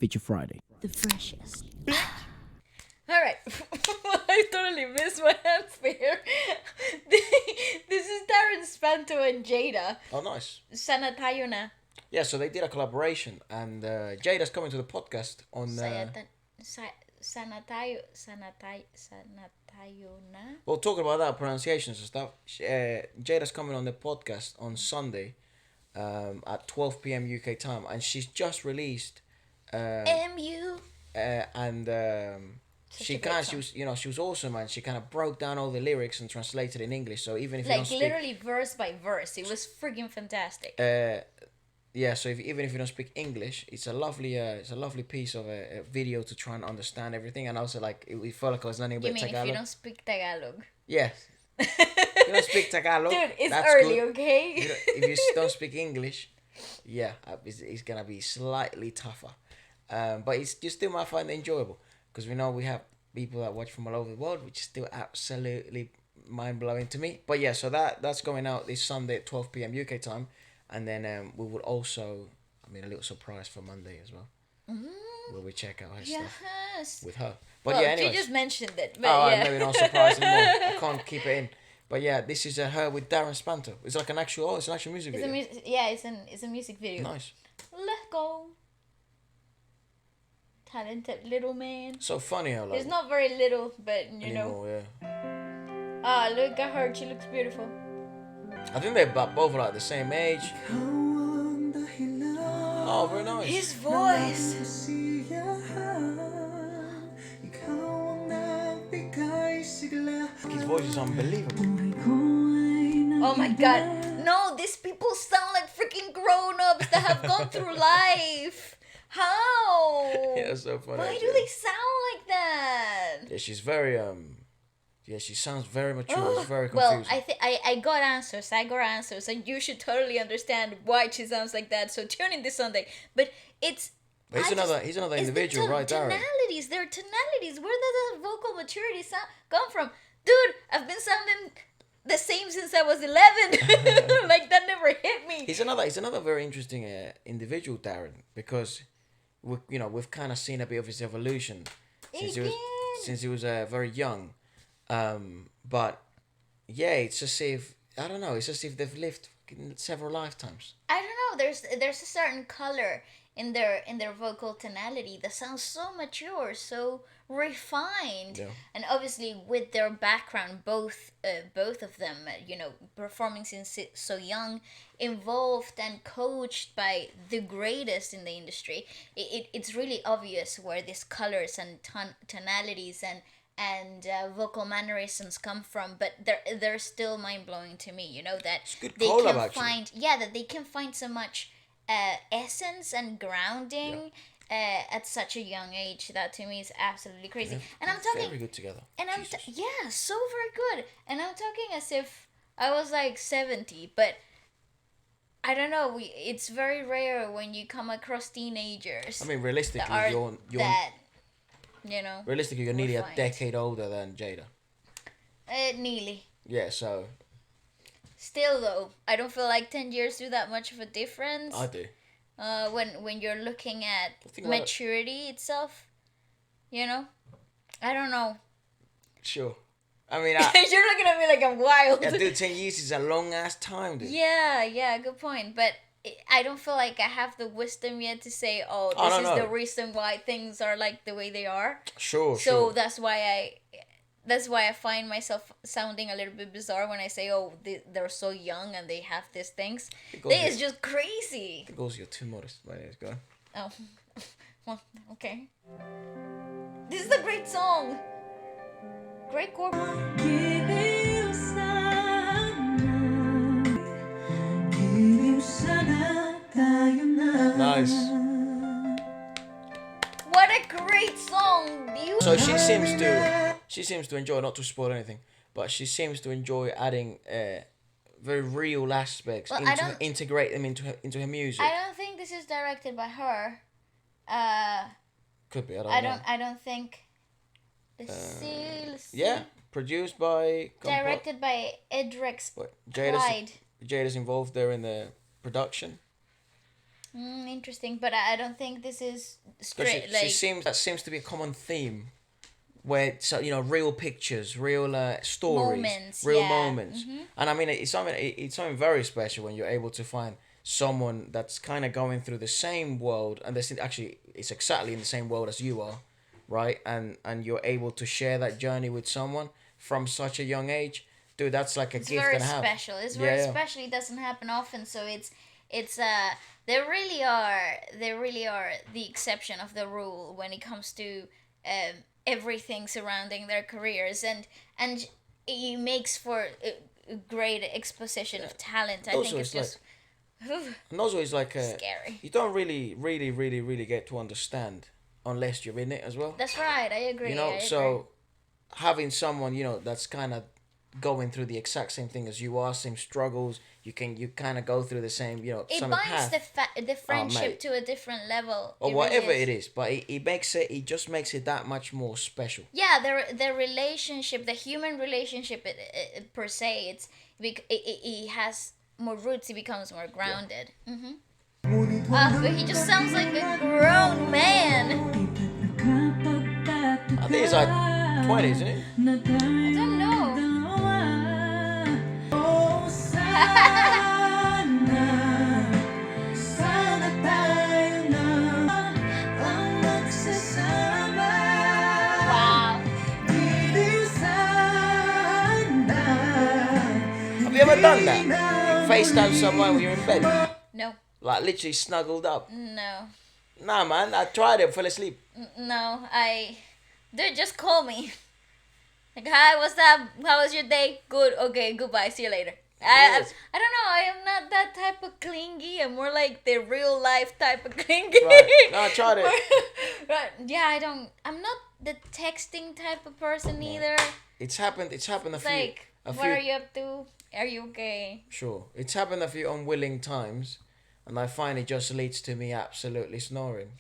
Feature Friday. The freshest. All right. I totally missed my hemisphere. This is Darren Espanto and Jayda. Oh, nice. Sana tayo na. Yeah, so they did a collaboration, and Jada's coming to the podcast on... Sana tayo na. Well, talking about that, pronunciations and stuff, Jada's coming on the podcast on Sunday at 12 p.m. UK time, and she's just released... MU. She was awesome, and she kind of broke down all the lyrics and translated in English. So even if you don't speak, literally verse by verse, it was friggin' fantastic. Yeah, so even if you don't speak English, it's a lovely piece of a video to try and understand everything, and also like it felt like I was learning a bit Tagalog. You mean if you don't speak Tagalog? Yes. If you don't speak Tagalog, dude, it's that's early, good. okay? If you don't speak English, yeah, it's gonna be slightly tougher, but you still might find it enjoyable because we know we have people that watch from all over the world, which is still absolutely mind blowing to me. But yeah, so that's going out this Sunday at 12 p.m. UK time. And then we would also, a little surprise for Monday as well. Where we check out her stuff with her. But well, yeah, anyways. You just mentioned it. But maybe not surprise anymore. I can't keep it in. But yeah, this is her with Darren Espanto. It's like an actual music video. It's a music video. Nice. Let's go. Talented little man. So funny how He's not very little, but you know. Yeah. Look at her. She looks beautiful. I think they're both like the same age. Oh, very nice. His voice. His voice is unbelievable. Oh my god. No, these people sound like freaking grown-ups that have gone through life. How? Yeah, that's so funny. Why do they sound like that? Yeah, she's very Yeah, she sounds very mature. It's very confusing. Well, I got answers. And you should totally understand why she sounds like that. So tune in this Sunday. But he's another individual, right, Darren? Tonalities. There are tonalities. Where did the vocal maturity come from? Dude, I've been sounding the same since I was 11. Like that never hit me. He's another very interesting individual, Darren, because we've kind of seen a bit of his evolution since he was very young. But yeah, it's as if they've lived several lifetimes. I don't know. There's a certain color in their vocal tonality that sounds so mature, so refined, yeah. And obviously with their background, both of them, performing since so young, involved and coached by the greatest in the industry. It's really obvious where these colors and tonalities and vocal mannerisms come from, but they're still mind-blowing to me, that they can find so much essence and grounding at such a young age. That to me is absolutely crazy. Yeah, and I'm talking very good together. And so very good. And I'm talking as if I was like 70, but I don't know. It's very rare when you come across teenagers. Realistically, realistically, you're nearly refined. a decade older than Jada. Nearly. Yeah, so. Still though, I don't feel like 10 years do that much of a difference. I do. When you're looking at maturity itself, I don't know. Sure. You're looking at me like I'm wild. Yeah, dude, 10 years is a long ass time, dude. Yeah, good point. But I don't feel like I have the wisdom yet to say, this is the reason why things are like the way they are. Sure. So that's why I find myself sounding a little bit bizarre when I say, they're so young and they have these things. It's just crazy. I think you're too modest. But anyways, go on. Oh, well, okay. This is a great song. Great chord. Nice. What a great song! So she seems to enjoy, not to spoil anything, but she seems to enjoy adding very real aspects integrate them into her music. I don't think this is directed by her. Could be. I don't think. Let's see. Yeah, produced by. Directed by Edrex Clyde. Jada's involved there in the production. Interesting, but I don't think this is Because straight she like seems that seems to be a common theme where so real pictures, real stories, moments. real Yeah. moments, and I mean it's something very special when you're able to find someone that's kind of going through the same world, and this actually it's exactly in the same world as you are, right? And you're able to share that journey with someone from such a young age, dude. That's like a It's gift very and a half. special. It's Yeah, very yeah. special. It doesn't happen often, so it's they really are the exception of the rule when it comes to everything surrounding their careers, and it makes for a great exposition of talent. I think Also, it's it's like just and also it's like scary. you don't really get to understand unless you're in it as well. That's right. I agree. I agree. So having someone that's kind of going through the exact same thing as you are, same struggles, you kind of go through the same It same binds path. the Oh friendship mate, to a different level. or It really whatever is. it is, but it just makes it that much more special. Yeah, the relationship, the human relationship, per se, it has more roots. It becomes more grounded. But he just sounds like a grown man. I think it's like 20, isn't it? I don't know. Wow. Have you ever done that? You FaceTime someone when you're in bed, No, like literally snuggled up. no, Nah, man, I tried it, fell asleep. no. Dude, just call me. Like, hi, what's up? How was your day? Good. Okay, goodbye. See you later. Yes. I don't know. I am not that type of clingy. I'm more like the real life type of clingy. Right. No, I tried it. Right. Yeah, I don't. I'm not the texting type of person either. It's happened. It's happened a It's few. like, A what few. are you up to? Are you okay? Sure. It's happened a few unwilling times, and I find it just leads to me absolutely snoring.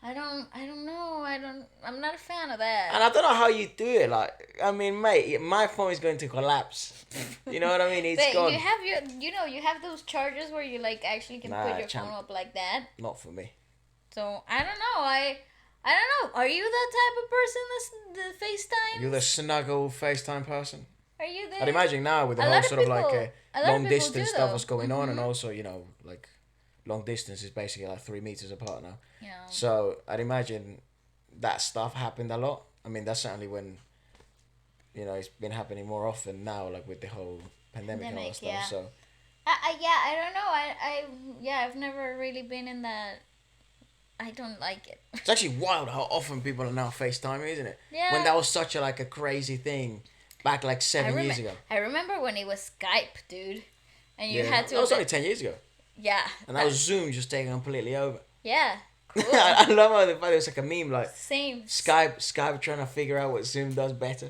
I don't know. I'm not a fan of that. And I don't know how you do it. Like, I mean, mate, my phone is going to collapse. You know what I mean? It's But gone. you have you have those chargers where you like actually can Nah, put your champ. phone up like that. Not for me. So I don't know. I don't know. Are you that type of person that's the FaceTime? You're the snuggle FaceTime person. Are you there? I'd imagine now with the A whole lot of sort of like people- a lot of long people distance do, stuff though. that's going on, and also like long distance is basically like 3 meters apart now. Yeah. So I'd imagine that stuff happened a lot. I mean, that's certainly when it's been happening more often now, like with the whole pandemic and all that stuff. yeah. So I don't know. I've never really been in that. I don't like it. it's actually wild how often people are now FaceTiming, isn't it? Yeah. When that was such a crazy thing back like 7 years ago. I remember when it was Skype, dude, and you Yeah, had to. that was only 10 years ago. Yeah. And that was Zoom just taking completely over. Yeah. Cool. I love how it was like a meme, like Same. Skype trying to figure out what Zoom does better.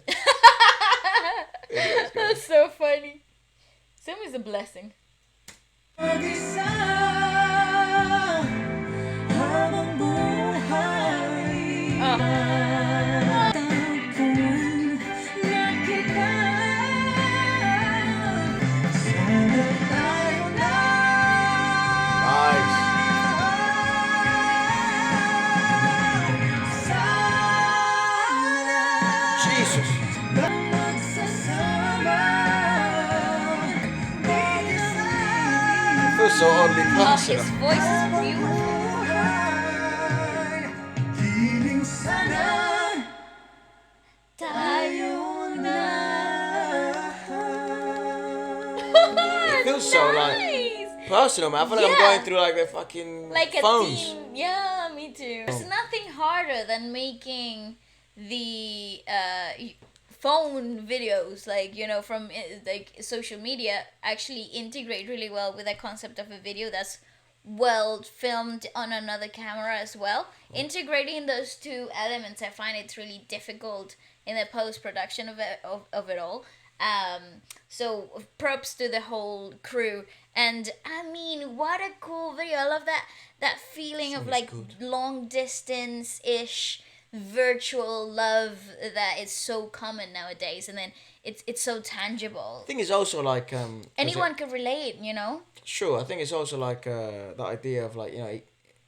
That's so funny. Zoom is a blessing. Nice. Jesus. It feels so oddly Oh, personal. his voice is beautiful. It feels so like personal, man. I feel like I'm Yeah. going through like the fucking like a phones. teen. Yeah, me too. There's nothing harder than making the phone videos, like from like social media, actually integrate really well with the concept of a video that's well filmed on another camera as well. Integrating those two elements, I find it's really difficult in the post production of it all. So props to the whole crew, and I mean, what a cool video. I love that feeling of Sounds like good. long distance ish virtual love that is so common nowadays, and then it's so I tangible. think it's also like Anyone can relate, you know. sure. I think it's also like the idea of like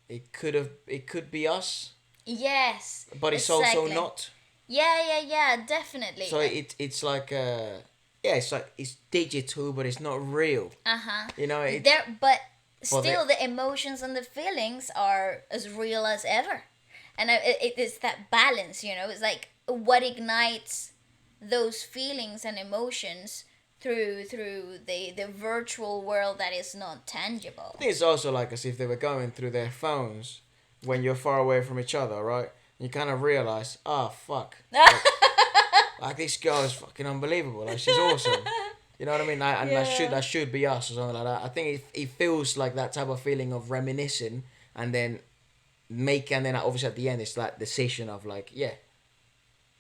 it could be us, Yes, but it's also exactly. not. Yeah, definitely. So it's like yeah, it's like it's digital, but it's not real. Uh-huh. You know, it But but the still the emotions and the feelings are as real as ever. And it is that balance, you know. It's like what ignites those feelings and emotions through the virtual world that is not I tangible. think it's also like as if they were going through their phones when you're far away from each other, right? You kind of realize, ah, fuck, like this girl is fucking unbelievable. Like she's awesome. You know what I mean? And Yeah. that should be us or something like that. I think it feels like that type of feeling of reminiscing, and then and then obviously at the end it's that decision of like, yeah,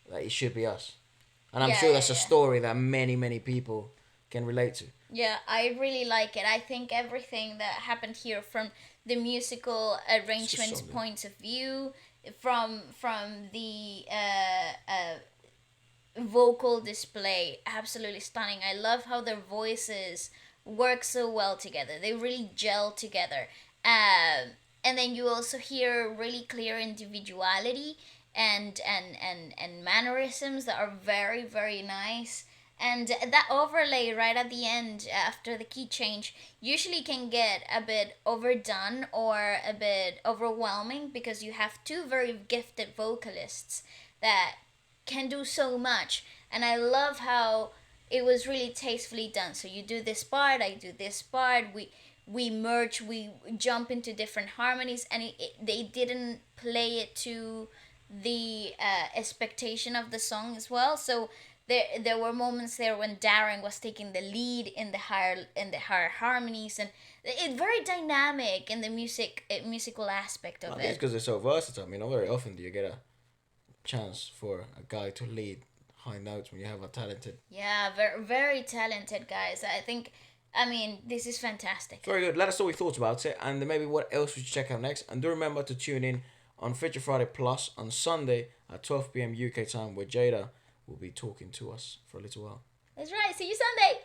like it should be us. And I'm Yeah, sure yeah, that's a yeah. story that many people can relate to. Yeah, I really like it. I think everything that happened here, from the musical It's just arrangements solid. point of view, from the vocal display, absolutely stunning. I love how their voices work so well together. They really gel together. And then you also hear really clear individuality and mannerisms that are very nice. And that overlay right at the end after the key change usually can get a bit overdone or a bit overwhelming, because you have two very gifted vocalists that can do so much. And I love how it was really tastefully done. So you do this part, I do this part, we merge, we jump into different harmonies, and they didn't play it to the expectation of the song as well. So there were moments there when Darren was taking the lead in the higher harmonies, and it's very dynamic in the musical aspect I of think it's it. because they're so versatile. I mean, not very often do you get a chance for a guy to lead high notes when you have a talented. Yeah, very talented guys. I think, I mean, this is fantastic. Very good. Let us know what you thought about it and maybe what else we should check out next. And do remember to tune in on Feature Friday Plus on Sunday at 12 p.m. UK time, where Jada will be talking to us for a little while. That's right. See you Sunday.